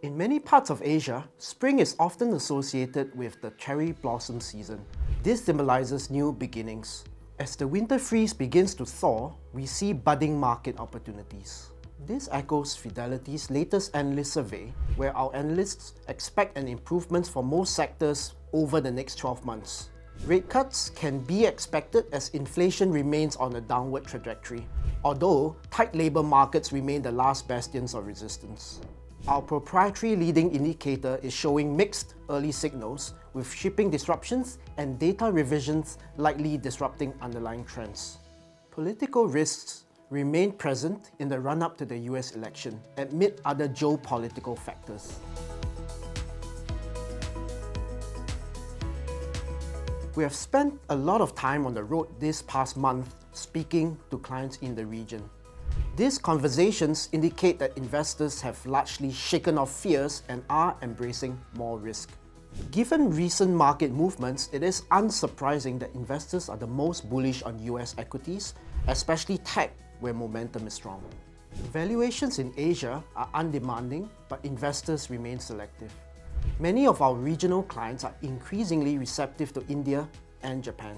In many parts of Asia, spring is often associated with the cherry blossom season. This symbolizes new beginnings. As the winter freeze begins to thaw, we see budding market opportunities. This echoes Fidelity's latest analyst survey, where our analysts expect an improvement for most sectors over the next 12 months. Rate cuts can be expected as inflation remains on a downward trajectory, although tight labour markets remain the last bastions of resistance. Our proprietary leading indicator is showing mixed early signals, with shipping disruptions and data revisions likely disrupting underlying trends. Political risks remain present in the run-up to the US election, amid other geopolitical factors. We have spent a lot of time on the road this past month speaking to clients in the region. These conversations indicate that investors have largely shaken off fears and are embracing more risk. Given recent market movements, it is unsurprising that investors are the most bullish on US equities, especially tech, where momentum is strong. Valuations in Asia are undemanding, but investors remain selective. Many of our regional clients are increasingly receptive to India and Japan.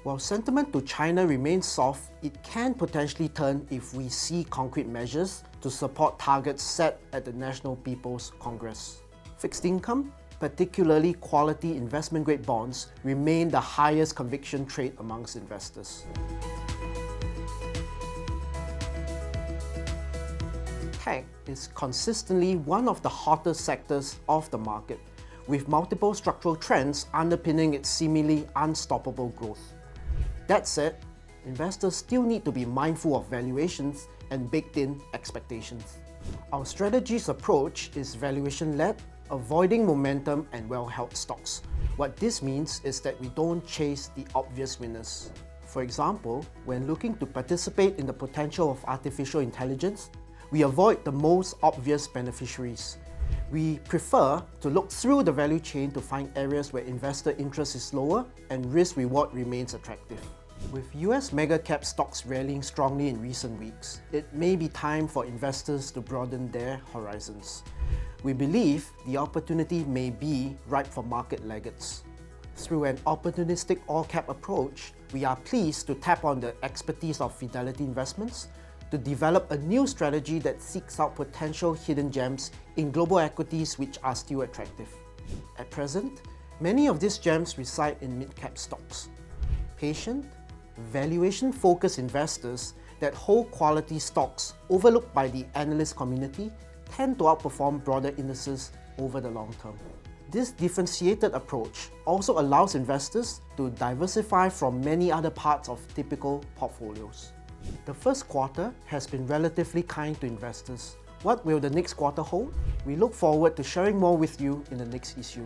While sentiment to China remains soft, it can potentially turn if we see concrete measures to support targets set at the National People's Congress. Fixed income, particularly quality investment-grade bonds, remain the highest conviction trade amongst investors. Tech is consistently one of the hottest sectors of the market, with multiple structural trends underpinning its seemingly unstoppable growth. That said, investors still need to be mindful of valuations and baked-in expectations. Our strategy's approach is valuation-led, avoiding momentum and well-held stocks. What this means is that we don't chase the obvious winners. For example, when looking to participate in the potential of artificial intelligence, we avoid the most obvious beneficiaries. We prefer to look through the value chain to find areas where investor interest is lower and risk-reward remains attractive. With US mega-cap stocks rallying strongly in recent weeks, it may be time for investors to broaden their horizons. We believe the opportunity may be ripe for market laggards. Through an opportunistic all-cap approach, we are pleased to tap on the expertise of Fidelity Investments to develop a new strategy that seeks out potential hidden gems in global equities which are still attractive. At present, many of these gems reside in mid-cap stocks. Patient, valuation-focused investors that hold quality stocks overlooked by the analyst community tend to outperform broader indices over the long term. This differentiated approach also allows investors to diversify from many other parts of typical portfolios. The first quarter has been relatively kind to investors. What will the next quarter hold? We look forward to sharing more with you in the next issue.